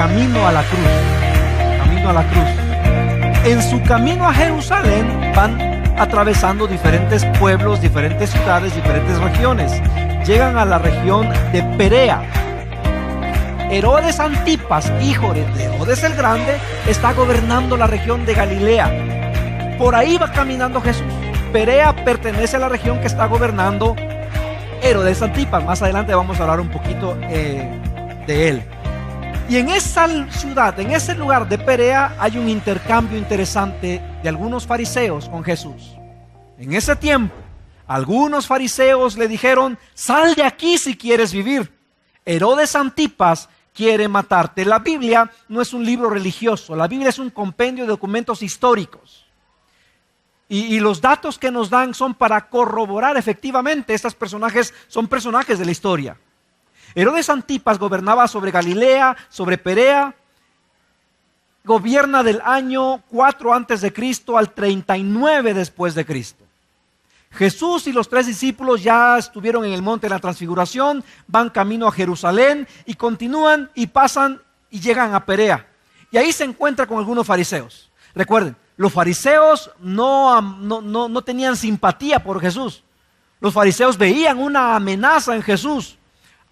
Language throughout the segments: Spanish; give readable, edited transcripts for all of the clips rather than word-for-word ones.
camino a la cruz. Camino a la cruz. En su camino a Jerusalén van atravesando diferentes pueblos, diferentes ciudades, diferentes regiones. Llegan a la región de Perea. Herodes Antipas, hijo de Herodes el Grande, está gobernando la región de Galilea. Por ahí va caminando Jesús. Perea pertenece a la región que está gobernando Herodes Antipas. Más adelante vamos a hablar un poquito de él. Y en esa ciudad, en ese lugar de Perea, hay un intercambio interesante de algunos fariseos con Jesús. En ese tiempo, algunos fariseos le dijeron: sal de aquí si quieres vivir. Herodes Antipas quiere matarte. La Biblia no es un libro religioso, la Biblia es un compendio de documentos históricos. Y los datos que nos dan son para corroborar efectivamente estos personajes son personajes de la historia. Herodes Antipas gobernaba sobre Galilea, sobre Perea. Gobierna del año 4 antes de Cristo al 39 después de Cristo. Jesús y los 3 discípulos ya estuvieron en el monte de la Transfiguración, van camino a Jerusalén y continúan y pasan y llegan a Perea. Y ahí se encuentra con algunos fariseos. Recuerden, los fariseos no tenían simpatía por Jesús. Los fariseos veían una amenaza en Jesús.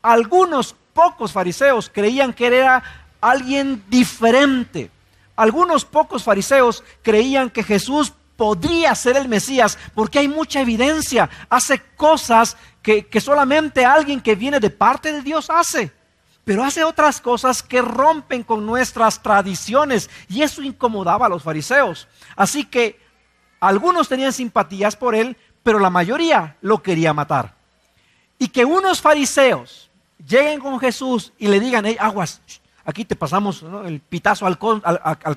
Algunos pocos fariseos creían que era alguien diferente. Algunos pocos fariseos creían que Jesús podría ser el Mesías porque hay mucha evidencia. Hace cosas que solamente alguien que viene de parte de Dios hace. Pero hace otras cosas que rompen con nuestras tradiciones y eso incomodaba a los fariseos. Así que algunos tenían simpatías por él, pero la mayoría lo quería matar. Y que unos fariseos lleguen con Jesús y le digan: hey, aguas, aquí te pasamos, ¿no?, el pitazo al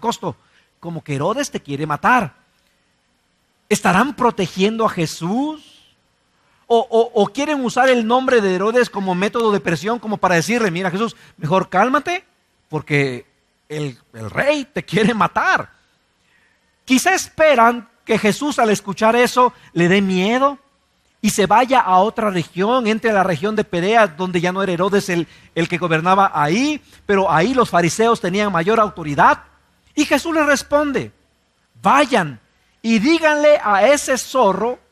costo, como que Herodes te quiere matar. ¿Estarán protegiendo a Jesús? ¿O quieren usar el nombre de Herodes como método de presión, como para decirle: mira, Jesús, mejor cálmate porque el rey te quiere matar? Quizá esperan que Jesús, al escuchar eso, le dé miedo y se vaya a otra región, entre a la región de Perea, donde ya no era Herodes el que gobernaba ahí, pero ahí los fariseos tenían mayor autoridad. Y Jesús les responde: vayan y díganle a ese zorro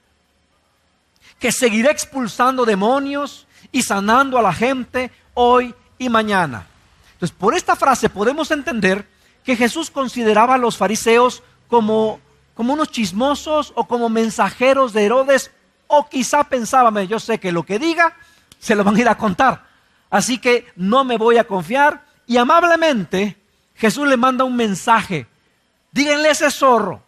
que seguiré expulsando demonios y sanando a la gente hoy y mañana. Entonces, por esta frase podemos entender que Jesús consideraba a los fariseos como unos chismosos o como mensajeros de Herodes, o quizá pensaba: yo sé que lo que diga se lo van a ir a contar, así que no me voy a confiar. Y amablemente Jesús le manda un mensaje: díganle a ese zorro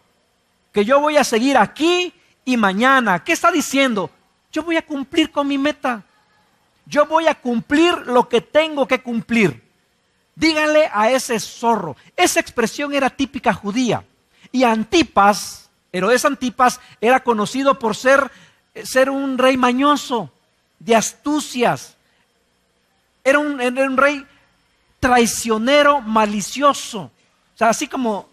que yo voy a seguir aquí y mañana. ¿Qué está diciendo? Yo voy a cumplir con mi meta. Yo voy a cumplir lo que tengo que cumplir. Díganle a ese zorro. Esa expresión era típica judía. Y Antipas, Herodes Antipas, era conocido por ser un rey mañoso, de astucias. Era un rey traicionero, malicioso. O sea, así como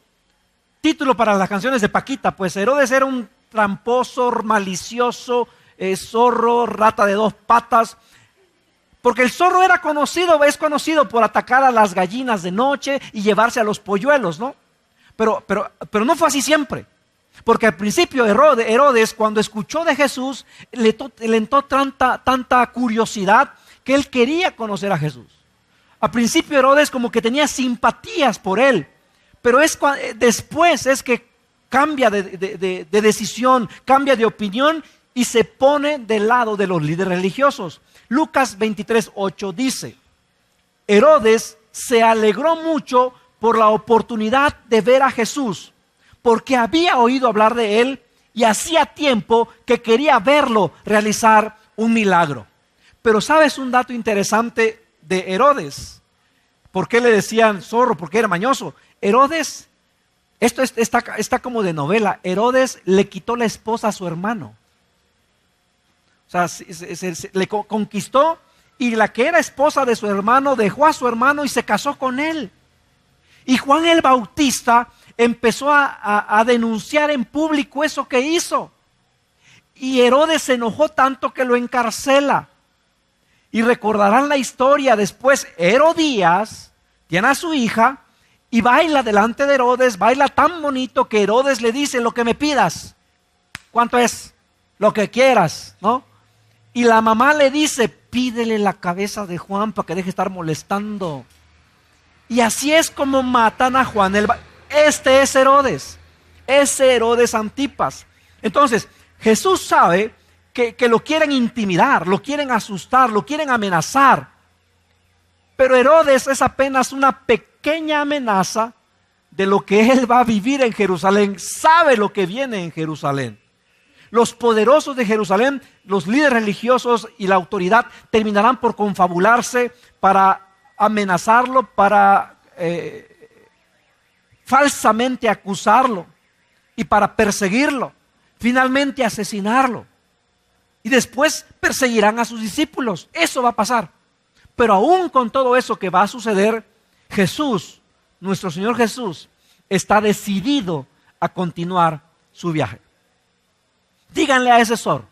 título para las canciones de Paquita, pues Herodes era un tramposo, malicioso, zorro, rata de 2 patas. Porque el zorro es conocido por atacar a las gallinas de noche y llevarse a los polluelos, ¿no? Pero no fue así siempre. Porque al principio Herodes, cuando escuchó de Jesús, le entró tanta curiosidad que él quería conocer a Jesús. Al principio Herodes como que tenía simpatías por él, pero después es que cambia de decisión, cambia de opinión y se pone del lado de los líderes religiosos. Lucas 23:8 dice: Herodes se alegró mucho por la oportunidad de ver a Jesús, porque había oído hablar de él y hacía tiempo que quería verlo realizar un milagro. Pero ¿sabes un dato interesante de Herodes? ¿Por qué le decían zorro? Porque era mañoso. Herodes, esto está como de novela. Herodes le quitó la esposa a su hermano. O sea, le conquistó, y la que era esposa de su hermano dejó a su hermano y se casó con él. Y Juan el Bautista empezó a denunciar en público eso que hizo. Y Herodes se enojó tanto que lo encarcela. Y recordarán la historia después. Herodías tiene a su hija y baila delante de Herodes, baila tan bonito que Herodes le dice: lo que me pidas. ¿Cuánto es? Lo que quieras, ¿no? Y la mamá le dice: pídele la cabeza de Juan para que deje de estar molestando. Y así es como matan a Juan. Este es Herodes, ese Herodes Antipas. Entonces, Jesús sabe que lo quieren intimidar, lo quieren asustar, lo quieren amenazar. Pero Herodes es apenas una pequeña amenaza de lo que él va a vivir en Jerusalén. Sabe lo que viene en Jerusalén. Los poderosos de Jerusalén, los líderes religiosos y la autoridad terminarán por confabularse para amenazarlo, para falsamente acusarlo y para perseguirlo, finalmente asesinarlo. Y después perseguirán a sus discípulos. Eso va a pasar. Pero aún con todo eso que va a suceder, Jesús, nuestro Señor Jesús, está decidido a continuar su viaje. Díganle a ese Sor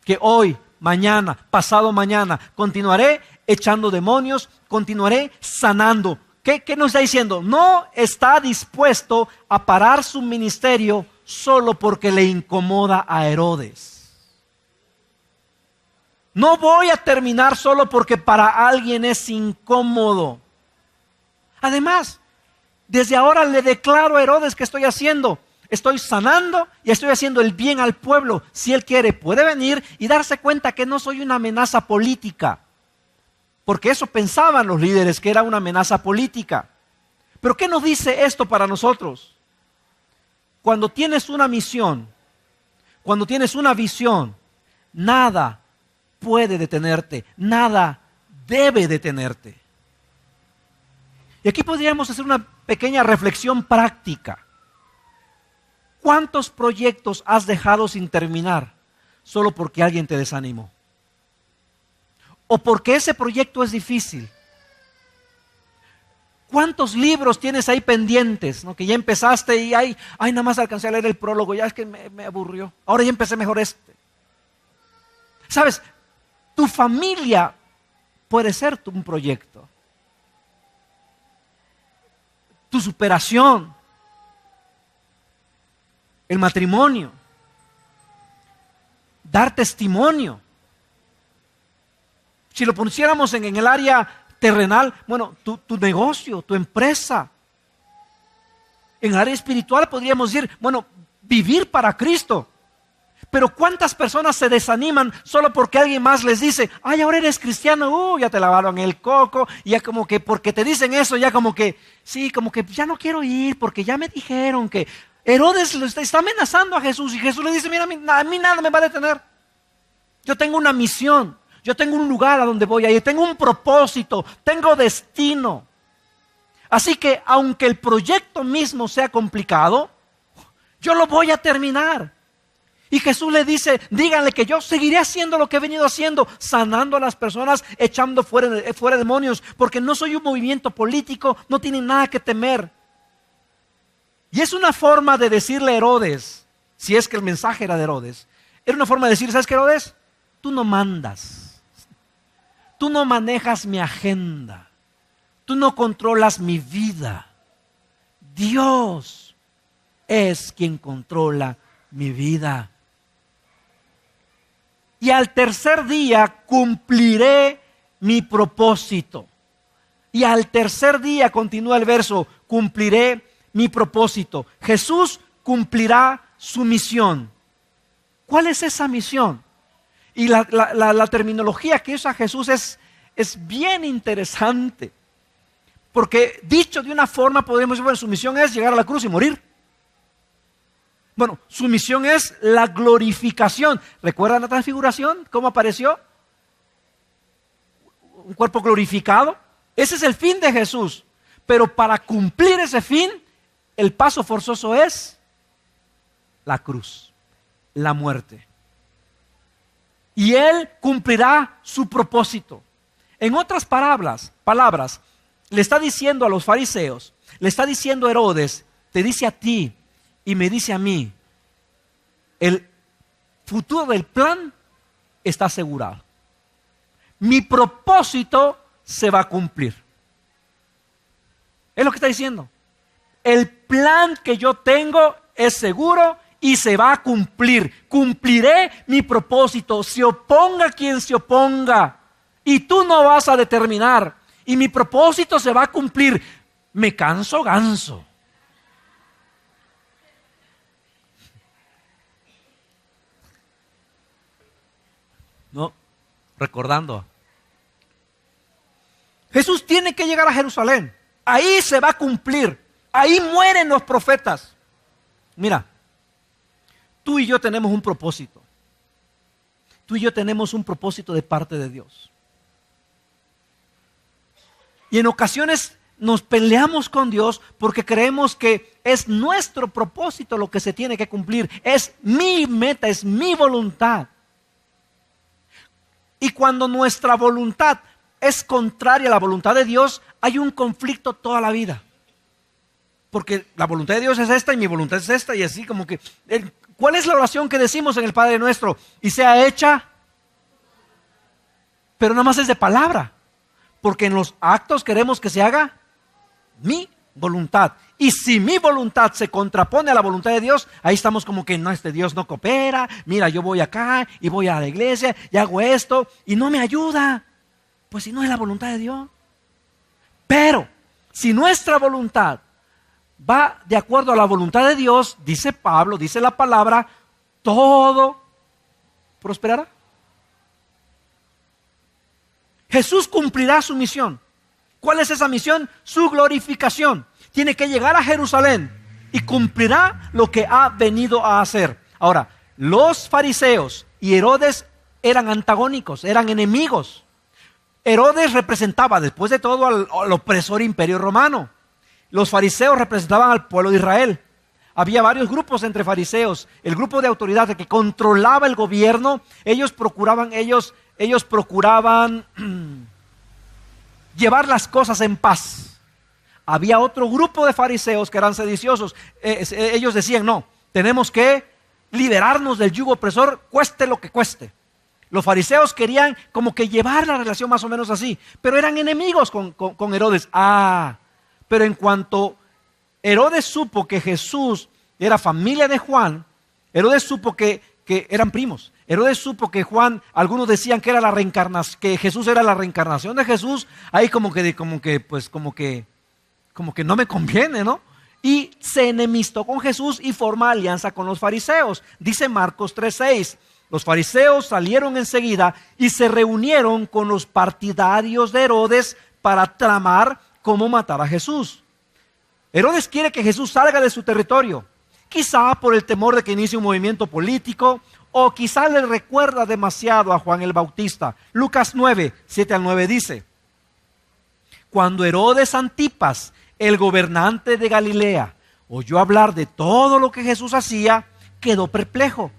que hoy, mañana, pasado mañana, continuaré echando demonios, continuaré sanando. ¿Qué nos está diciendo? No está dispuesto a parar su ministerio solo porque le incomoda a Herodes. No voy a terminar solo porque para alguien es incómodo. Además, desde ahora le declaro a Herodes que estoy haciendo. Estoy sanando y estoy haciendo el bien al pueblo. Si él quiere, puede venir y darse cuenta que no soy una amenaza política. Porque eso pensaban los líderes, que era una amenaza política. Pero ¿qué nos dice esto para nosotros? Cuando tienes una misión, cuando tienes una visión, nada puede detenerte, nada debe detenerte. Y aquí podríamos hacer una pequeña reflexión práctica. ¿Cuántos proyectos has dejado sin terminar solo porque alguien te desanimó? ¿O porque ese proyecto es difícil? ¿Cuántos libros tienes ahí pendientes, ¿no? Que ya empezaste y nada más alcancé a leer el prólogo, ya es que me aburrió. Ahora ya empecé mejor este. ¿Sabes? Tu familia puede ser un proyecto. Tu superación. El matrimonio. Dar testimonio. Si lo pusiéramos en el área terrenal, bueno, tu negocio, tu empresa. En el área espiritual podríamos decir, bueno, vivir para Cristo. Pero ¿cuántas personas se desaniman solo porque alguien más les dice: ay, ahora eres cristiano, ya te lavaron el coco, y ya como que porque te dicen eso, ya como que, sí, como que ya no quiero ir porque ya me dijeron que Herodes lo está amenazando a Jesús y Jesús le dice: mira, a mí nada me va a detener. Yo tengo una misión, yo tengo un lugar a donde voy a ir, tengo un propósito, tengo destino. Así que aunque el proyecto mismo sea complicado, yo lo voy a terminar. Y Jesús le dice: díganle que yo seguiré haciendo lo que he venido haciendo, sanando a las personas, echando fuera demonios, porque no soy un movimiento político, no tienen nada que temer. Y es una forma de decirle a Herodes, si es que el mensaje era de Herodes, era una forma de decir: ¿sabes qué, Herodes? Tú no mandas, tú no manejas mi agenda, tú no controlas mi vida. Dios es quien controla mi vida. Y al tercer día cumpliré mi propósito. Y al tercer día, continúa el verso, cumpliré mi propósito. Jesús cumplirá su misión. ¿Cuál es esa misión? Y la terminología que usa Jesús es bien interesante. Porque dicho de una forma podemos decir, bueno, su misión es llegar a la cruz y morir. Bueno, su misión es la glorificación. ¿Recuerdan la transfiguración? ¿Cómo apareció? Un cuerpo glorificado. Ese es el fin de Jesús. Pero para cumplir ese fin, el paso forzoso es la cruz, la muerte. Y Él cumplirá su propósito. En otras palabras, le está diciendo a los fariseos, le está diciendo a Herodes, te dice a ti y me dice a mí, el futuro del plan está asegurado. Mi propósito se va a cumplir. Es lo que está diciendo. El plan que yo tengo es seguro y se va a cumplir. Cumpliré mi propósito, se oponga quien se oponga. Y tú no vas a determinar. Y mi propósito se va a cumplir. Me canso ganso. No, recordando. Jesús tiene que llegar a Jerusalén. Ahí se va a cumplir. Ahí mueren los profetas. Mira, tú y yo tenemos un propósito. Tú y yo tenemos un propósito de parte de Dios. Y en ocasiones nos peleamos con Dios porque creemos que es nuestro propósito lo que se tiene que cumplir. Es mi meta, es mi voluntad. Y cuando nuestra voluntad es contraria a la voluntad de Dios, hay un conflicto toda la vida. Porque la voluntad de Dios es esta y mi voluntad es esta, y así como que... ¿Cuál es la oración que decimos en el Padre Nuestro? Y sea hecha, pero nada más es de palabra. Porque en los actos queremos que se haga mi voluntad. Y si mi voluntad se contrapone a la voluntad de Dios, ahí estamos como que no, este Dios no coopera. Mira, yo voy acá y voy a la iglesia y hago esto y no me ayuda. Pues si no es la voluntad de Dios. Pero si nuestra voluntad va de acuerdo a la voluntad de Dios, dice Pablo, dice la palabra, todo prosperará. Jesús cumplirá su misión. ¿Cuál es esa misión? Su glorificación. Tiene que llegar a Jerusalén y cumplirá lo que ha venido a hacer. Ahora, los fariseos y Herodes eran antagónicos, eran enemigos. Herodes representaba, después de todo, al opresor imperio romano. Los fariseos representaban al pueblo de Israel. Había varios grupos entre fariseos. El grupo de autoridad que controlaba el gobierno, ellos procuraban llevar las cosas en paz. Había otro grupo de fariseos que eran sediciosos. Ellos decían, no, tenemos que liberarnos del yugo opresor, cueste lo que cueste. Los fariseos querían como que llevar la relación más o menos así, pero eran enemigos con Herodes. Pero en cuanto Herodes supo que Jesús era familia de Juan, Herodes supo que eran primos. Herodes supo que Juan, algunos decían que era la reencarnación, que Jesús era la reencarnación de Jesús. Ahí como que no me conviene, ¿no? Y se enemistó con Jesús y forma alianza con los fariseos. Dice Marcos 3:6. Los fariseos salieron enseguida y se reunieron con los partidarios de Herodes para tramar cómo matar a Jesús. Herodes quiere que Jesús salga de su territorio, quizá por el temor de que inicie un movimiento político, o quizá le recuerda demasiado a Juan el Bautista. Lucas 9, 7 al 9 dice: cuando Herodes Antipas, el gobernante de Galilea, oyó hablar de todo lo que Jesús hacía, quedó perplejo.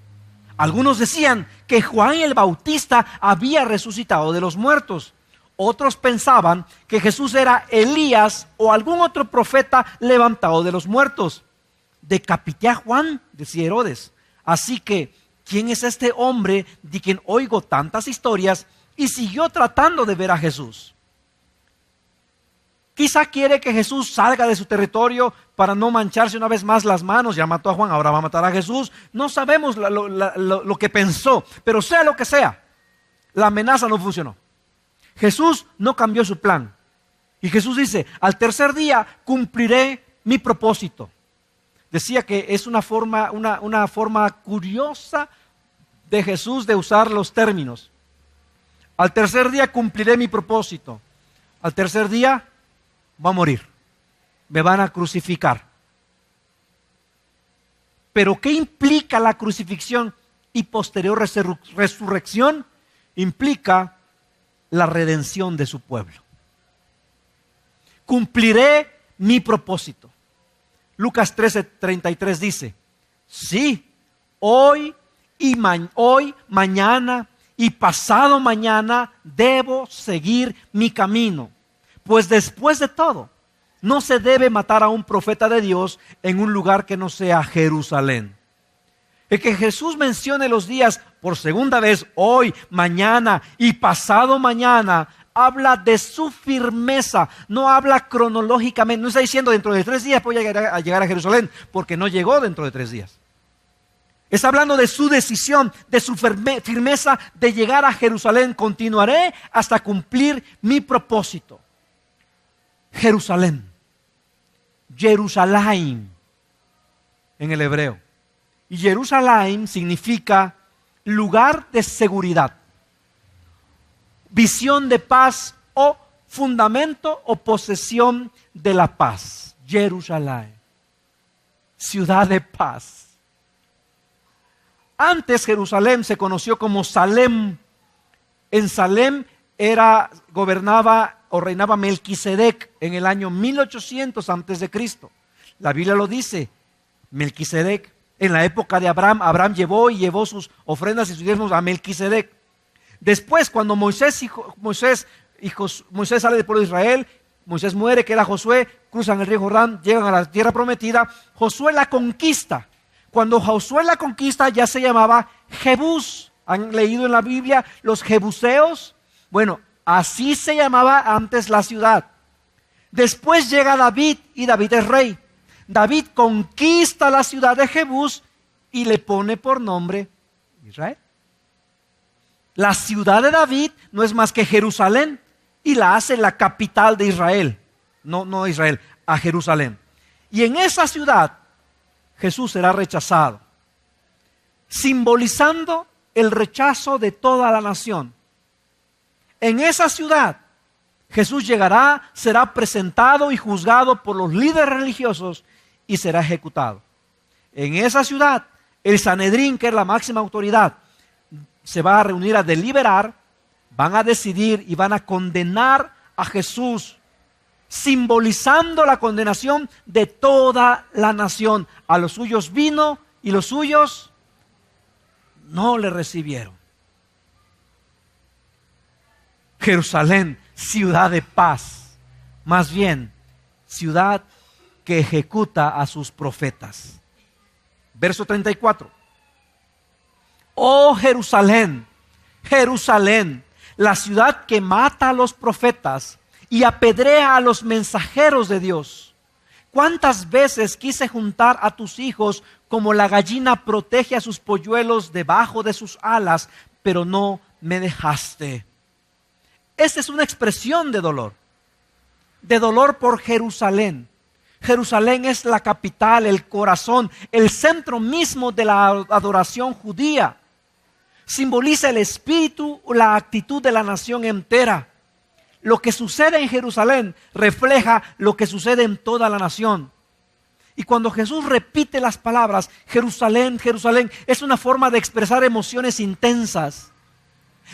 Algunos decían que Juan el Bautista había resucitado de los muertos. Otros pensaban que Jesús era Elías o algún otro profeta levantado de los muertos. Decapité a Juan, decía Herodes. Así que, ¿quién es este hombre de quien oigo tantas historias? Y siguió tratando de ver a Jesús. Quizá quiere que Jesús salga de su territorio para no mancharse una vez más las manos. Ya mató a Juan, ahora va a matar a Jesús. No sabemos lo que pensó, pero sea lo que sea, la amenaza no funcionó. Jesús no cambió su plan. Y Jesús dice, al tercer día cumpliré mi propósito. Decía que es una forma curiosa de Jesús de usar los términos. Al tercer día cumpliré mi propósito. Al tercer día va a morir. Me van a crucificar. Pero ¿qué implica la crucifixión y posterior resurrección? Implica la redención de su pueblo. Cumpliré mi propósito. Lucas 13:33 dice: sí, hoy, mañana y pasado mañana debo seguir mi camino. Pues después de todo, no se debe matar a un profeta de Dios en un lugar que no sea Jerusalén. El que Jesús mencione los días por segunda vez, hoy, mañana y pasado mañana, habla de su firmeza, no habla cronológicamente, no está diciendo dentro de 3 días voy a llegar a Jerusalén, porque no llegó dentro de 3 días. Está hablando de su decisión, de su firmeza de llegar a Jerusalén. Continuaré hasta cumplir mi propósito. Jerusalén, Jerusalén en el hebreo. Y Jerusalén significa lugar de seguridad, visión de paz o fundamento o posesión de la paz. Jerusalén, ciudad de paz. Antes Jerusalén se conoció como Salem. En Salem gobernaba o reinaba Melquisedec en el año 1800 antes de Cristo. La Biblia lo dice. Melquisedec, en la época de Abraham llevó sus ofrendas y sus diezmos a Melquisedec. Después, cuando Moisés sale del pueblo de Israel, Moisés muere, queda Josué, cruzan el río Jordán, llegan a la tierra prometida. Josué la conquista. Cuando Josué la conquista ya se llamaba Jebús. ¿Han leído en la Biblia los jebuseos? Bueno, así se llamaba antes la ciudad. Después llega David y David es rey. David conquista la ciudad de Jebús y le pone por nombre Israel. La ciudad de David no es más que Jerusalén y la hace la capital de Israel. No Israel, a Jerusalén. Y en esa ciudad Jesús será rechazado, simbolizando el rechazo de toda la nación. En esa ciudad Jesús llegará, será presentado y juzgado por los líderes religiosos y será ejecutado. En esa ciudad el Sanedrín, que es la máxima autoridad, se va a reunir a deliberar, van a decidir y van a condenar a Jesús, simbolizando la condenación de toda la nación. A los suyos vino y los suyos no le recibieron. Jerusalén, ciudad de paz, más bien ciudad que ejecuta a sus profetas. Verso 34. Oh Jerusalén, Jerusalén, la ciudad que mata a los profetas y apedrea a los mensajeros de Dios. ¿Cuántas veces quise juntar a tus hijos como la gallina protege a sus polluelos debajo de sus alas, pero no me dejaste? Esta es una expresión de dolor por Jerusalén. Jerusalén es la capital, el corazón, el centro mismo de la adoración judía. Simboliza el espíritu o la actitud de la nación entera. Lo que sucede en Jerusalén refleja lo que sucede en toda la nación. Y cuando Jesús repite las palabras, Jerusalén, Jerusalén, es una forma de expresar emociones intensas.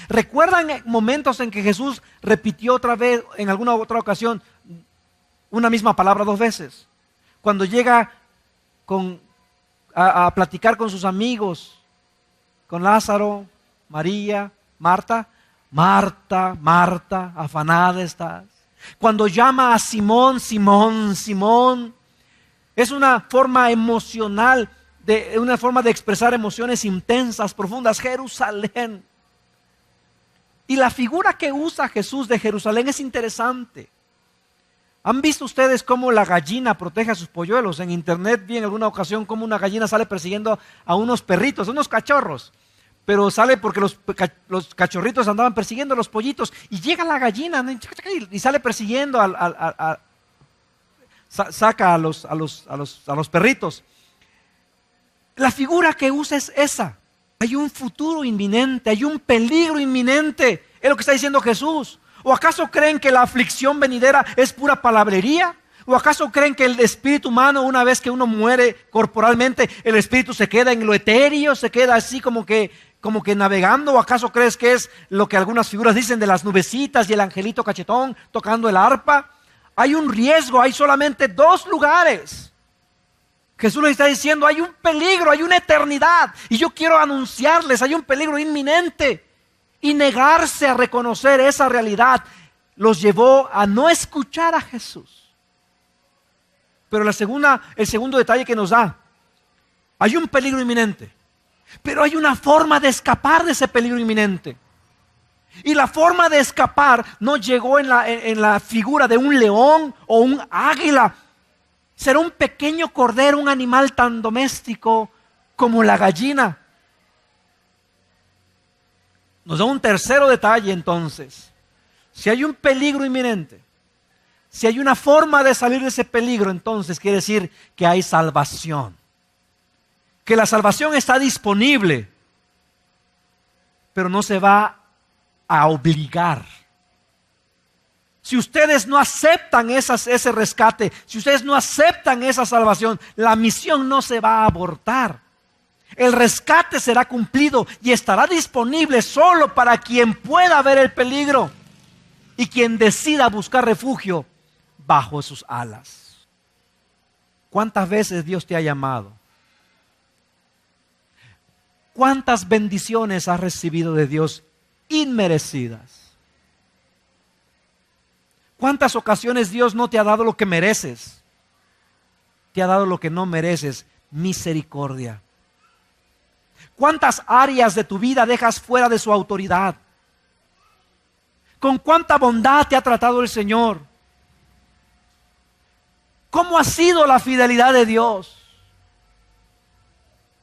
¿Recuerdan momentos en que Jesús repitió otra vez, en alguna otra ocasión, una misma palabra 2 veces? Cuando llega a platicar con sus amigos, con Lázaro, María, Marta. Marta, Marta, afanada estás. Cuando llama a Simón, Simón, Simón. Es una forma emocional, una forma de expresar emociones intensas, profundas. Jerusalén. Y la figura que usa Jesús de Jerusalén es interesante. ¿Han visto ustedes cómo la gallina protege a sus polluelos? En internet vi en alguna ocasión cómo una gallina sale persiguiendo a unos perritos, a unos cachorros. Pero sale porque los cachorritos andaban persiguiendo a los pollitos. Y llega la gallina y sale persiguiendo, saca a los perritos. La figura que usa es esa. Hay un futuro inminente, hay un peligro inminente. Es lo que está diciendo Jesús. ¿O acaso creen que la aflicción venidera es pura palabrería? ¿O acaso creen que el espíritu humano, una vez que uno muere corporalmente, el espíritu se queda en lo etéreo, se queda así como que navegando? ¿O acaso crees que es lo que algunas figuras dicen de las nubecitas y el angelito cachetón tocando el arpa? Hay un riesgo, hay solamente 2 lugares. Jesús les está diciendo, hay un peligro, hay una eternidad. Y yo quiero anunciarles, hay un peligro inminente. Y negarse a reconocer esa realidad los llevó a no escuchar a Jesús. Pero el segundo detalle que nos da, hay un peligro inminente, pero hay una forma de escapar de ese peligro inminente. Y la forma de escapar no llegó en la figura de un león o un águila. Será un pequeño cordero, un animal tan doméstico como la gallina. Nos da un tercer detalle entonces. Si hay un peligro inminente, si hay una forma de salir de ese peligro, entonces quiere decir que hay salvación. Que la salvación está disponible, pero no se va a obligar. Si ustedes no aceptan ese rescate, si ustedes no aceptan esa salvación, la misión no se va a abortar. El rescate será cumplido y estará disponible solo para quien pueda ver el peligro y quien decida buscar refugio bajo sus alas. ¿Cuántas veces Dios te ha llamado? ¿Cuántas bendiciones has recibido de Dios inmerecidas? ¿Cuántas ocasiones Dios no te ha dado lo que mereces? Te ha dado lo que no mereces, misericordia. ¿Cuántas áreas de tu vida dejas fuera de su autoridad? ¿Con cuánta bondad te ha tratado el Señor? ¿Cómo ha sido la fidelidad de Dios?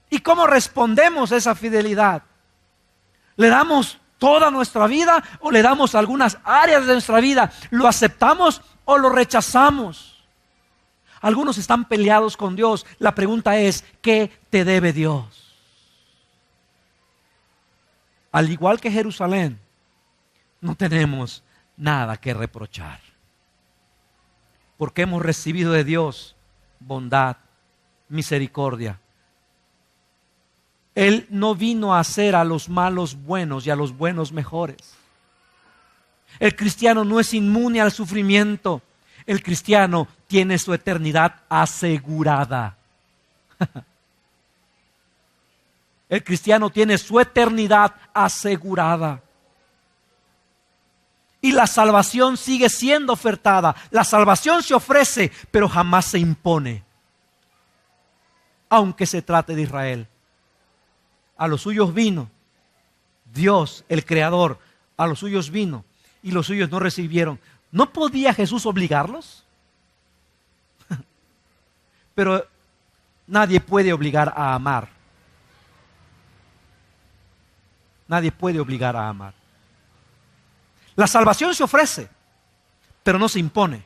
¿Y cómo respondemos a esa fidelidad? ¿Le damos toda nuestra vida o le damos algunas áreas de nuestra vida? ¿Lo aceptamos o lo rechazamos? Algunos están peleados con Dios. La pregunta es, ¿qué te debe Dios? Al igual que Jerusalén, no tenemos nada que reprochar, porque hemos recibido de Dios bondad, misericordia. Él no vino a hacer a los malos buenos y a los buenos mejores. El cristiano no es inmune al sufrimiento. El cristiano tiene su eternidad asegurada. El cristiano tiene su eternidad asegurada. Y la salvación sigue siendo ofertada. La salvación se ofrece, pero jamás se impone. Aunque se trate de Israel. A los suyos vino Dios, el Creador, a los suyos vino y los suyos no recibieron. ¿No podía Jesús obligarlos? Pero nadie puede obligar a amar. Nadie puede obligar a amar. La salvación se ofrece, pero no se impone.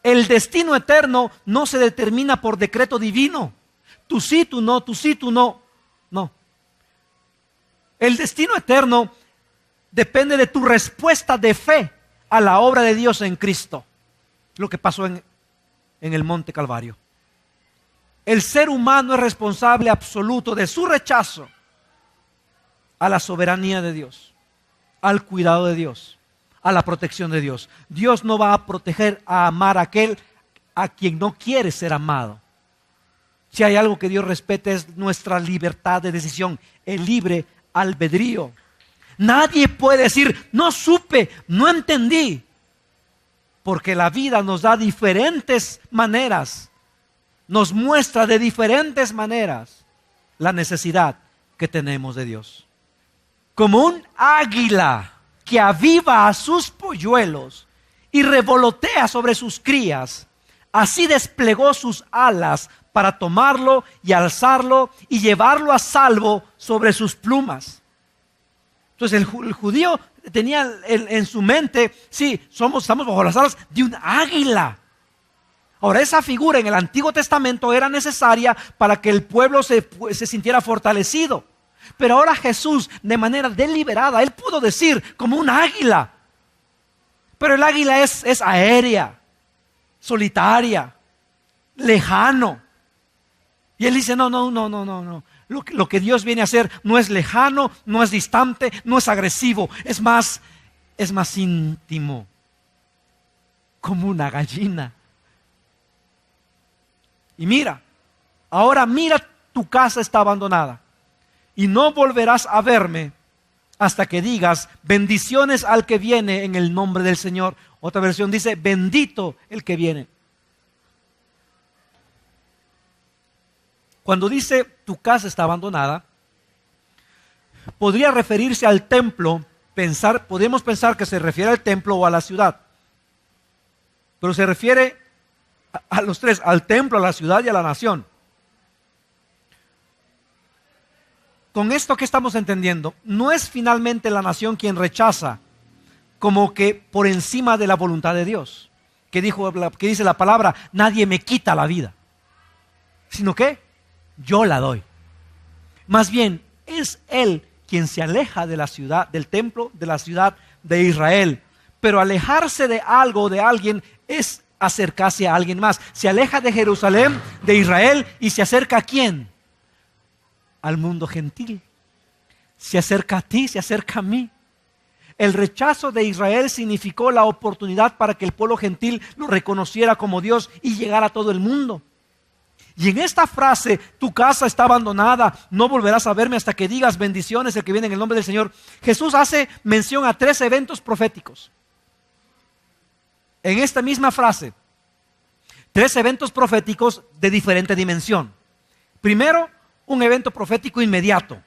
El destino eterno no se determina por decreto divino. Tú sí, tú no, tú sí, tú no. No. El destino eterno depende de tu respuesta de fe a la obra de Dios en Cristo. Lo que pasó en el Monte Calvario. El ser humano es responsable absoluto de su rechazo a la soberanía de Dios, al cuidado de Dios, a la protección de Dios. Dios no va a proteger, a amar a aquel a quien no quiere ser amado. Si hay algo que Dios respeta es nuestra libertad de decisión, el libre albedrío. Nadie puede decir, no supe, no entendí, porque la vida nos da diferentes maneras, nos muestra de diferentes maneras la necesidad que tenemos de Dios. Como un águila que aviva a sus polluelos y revolotea sobre sus crías, así desplegó sus alas para tomarlo y alzarlo y llevarlo a salvo sobre sus plumas. Entonces el judío tenía en su mente, sí, estamos bajo las alas de un águila. Ahora esa figura en el Antiguo Testamento era necesaria para que el pueblo se sintiera fortalecido. Pero ahora Jesús, de manera deliberada, Él pudo decir como un águila. Pero el águila es aérea, solitaria, lejano. Y Él dice, no. Lo que Dios viene a hacer no es lejano, no es distante, no es agresivo. Es más íntimo. Como una gallina. Y ahora mira, tu casa está abandonada. Y no volverás a verme hasta que digas, bendiciones al que viene en el nombre del Señor. Otra versión dice, bendito el que viene. Cuando dice tu casa está abandonada, podría referirse al templo podemos pensar que se refiere al templo o a la ciudad, pero se refiere a los tres, al templo, a la ciudad y a la nación. Con esto que estamos entendiendo, no es finalmente la nación quien rechaza como que por encima de la voluntad de Dios, que dice la palabra, nadie me quita la vida, sino que yo la doy. Más bien, es Él quien se aleja de la ciudad, del templo, de la ciudad de Israel. Pero alejarse de algo o de alguien es acercarse a alguien más. Se aleja de Jerusalén, de Israel, y se acerca ¿a quién? Al mundo gentil. Se acerca a ti, se acerca a mí. El rechazo de Israel significó la oportunidad para que el pueblo gentil lo reconociera como Dios y llegara a todo el mundo. Y en esta frase, tu casa está abandonada, no volverás a verme hasta que digas bendiciones el que viene en el nombre del Señor. Jesús hace mención a 3 eventos proféticos. En esta misma frase, 3 eventos proféticos de diferente dimensión. Primero, un evento profético inmediato.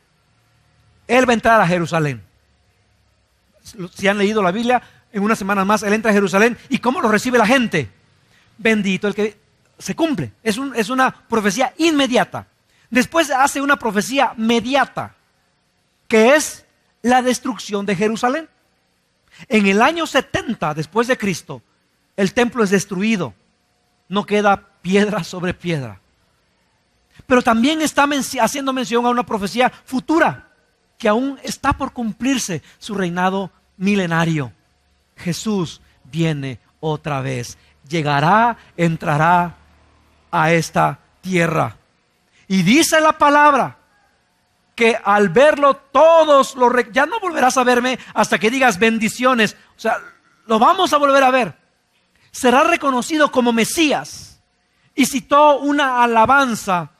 Él va a entrar a Jerusalén. Si han leído la Biblia, en unas semanas más, Él entra a Jerusalén. ¿Y cómo lo recibe la gente? Bendito el que... Se cumple, es una profecía inmediata. Después hace una profecía mediata, que es la destrucción de Jerusalén. En el año 70 después de Cristo, el templo es destruido. No queda piedra sobre piedra. Pero también está haciendo mención a una profecía futura, que aún está por cumplirse su reinado milenario. Jesús viene otra vez. Llegará, entrará a esta tierra. Y dice la palabra que al verlo todos ya no volverás a verme hasta que digas bendiciones. O sea, lo vamos a volver a ver. Será reconocido como Mesías. Y citó una alabanza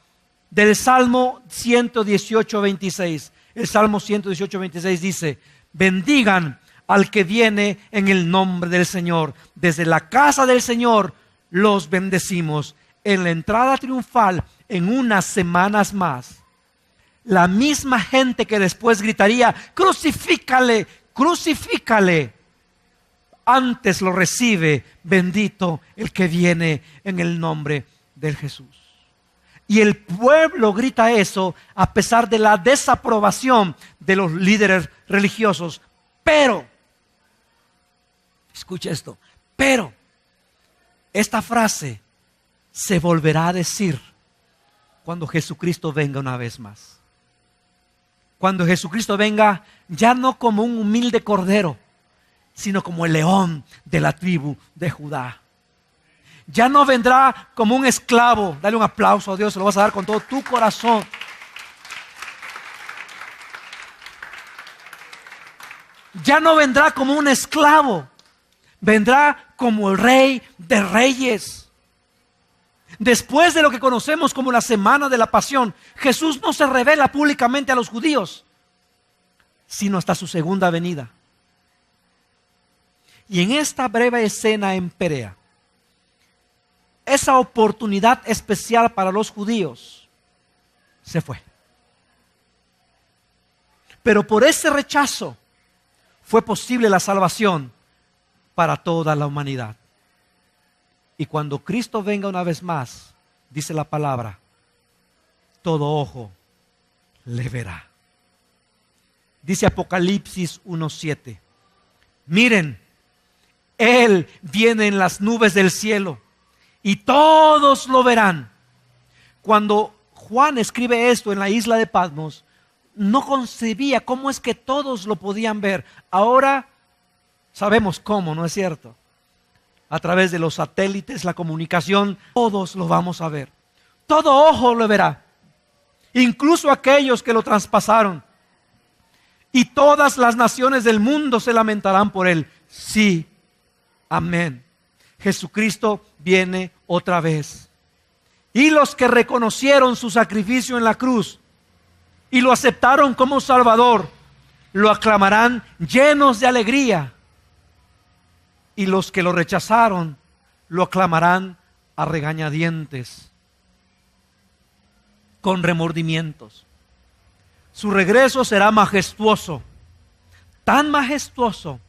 del Salmo 118, 26. El Salmo 118, 26 dice: bendigan al que viene en el nombre del Señor. Desde la casa del Señor los bendecimos. En la entrada triunfal, en unas semanas más, la misma gente que después gritaría: crucifícale, crucifícale, antes lo recibe: bendito el que viene en el nombre de Jesús. Y el pueblo grita eso a pesar de la desaprobación de los líderes religiosos. Pero, escucha esto, pero esta frase se volverá a decir cuando Jesucristo venga una vez más. Cuando Jesucristo venga, ya no como un humilde cordero, sino como el león de la tribu de Judá. Ya no vendrá como un esclavo. Dale un aplauso a Dios, se lo vas a dar con todo tu corazón. Ya no vendrá como un esclavo, vendrá como el Rey de Reyes. Después de lo que conocemos como la semana de la pasión, Jesús no se revela públicamente a los judíos, sino hasta su segunda venida. Y en esta breve escena en Perea, esa oportunidad especial para los judíos se fue. Pero por ese rechazo fue posible la salvación para toda la humanidad. Y cuando Cristo venga una vez más, dice la palabra, todo ojo le verá. Dice Apocalipsis 1:7. Miren, Él viene en las nubes del cielo y todos lo verán. Cuando Juan escribe esto en la isla de Patmos, no concebía cómo es que todos lo podían ver. Ahora sabemos cómo, ¿no es cierto? A través de los satélites, la comunicación, todos lo vamos a ver. Todo ojo lo verá, incluso aquellos que lo traspasaron. Y todas las naciones del mundo se lamentarán por él. Sí, amén. Jesucristo viene otra vez. Y los que reconocieron su sacrificio en la cruz y lo aceptaron como Salvador, lo aclamarán llenos de alegría. Y los que lo rechazaron, lo aclamarán a regañadientes, con remordimientos. Su regreso será majestuoso. tan majestuoso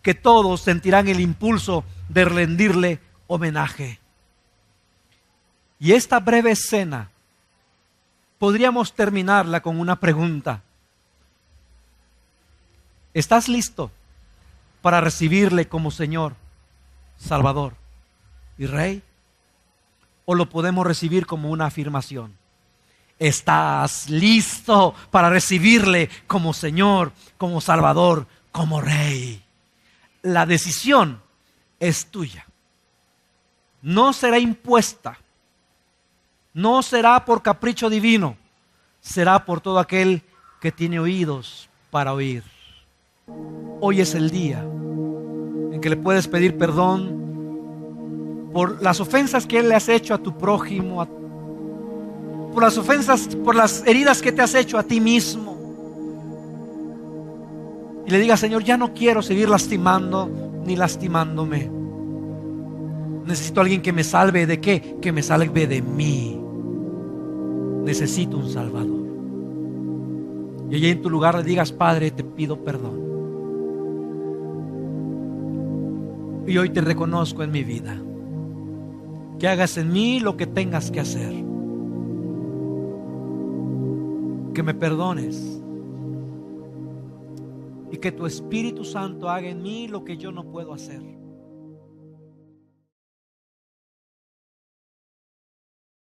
que todos sentirán el impulso de rendirle homenaje. Y esta breve escena podríamos terminarla con una pregunta. ¿Estás listo para recibirle como Señor, Salvador y Rey? ¿O lo podemos recibir como una afirmación? ¿Estás listo para recibirle como Señor, como Salvador, como Rey? La decisión es tuya. No será impuesta. No será por capricho divino. Será por todo aquel que tiene oídos para oír. Hoy es el día en que le puedes pedir perdón por las ofensas que le has hecho a tu prójimo, por las ofensas, por las heridas que te has hecho a ti mismo. Y le digas: Señor, ya no quiero seguir lastimando ni lastimándome. Necesito a alguien que me salve. ¿De qué? Que me salve de mí. Necesito un Salvador. Y allí en tu lugar le digas: Padre, te pido perdón. Y hoy te reconozco en mi vida. Que hagas en mí lo que tengas que hacer. Que me perdones. Y que tu Espíritu Santo haga en mí lo que yo no puedo hacer.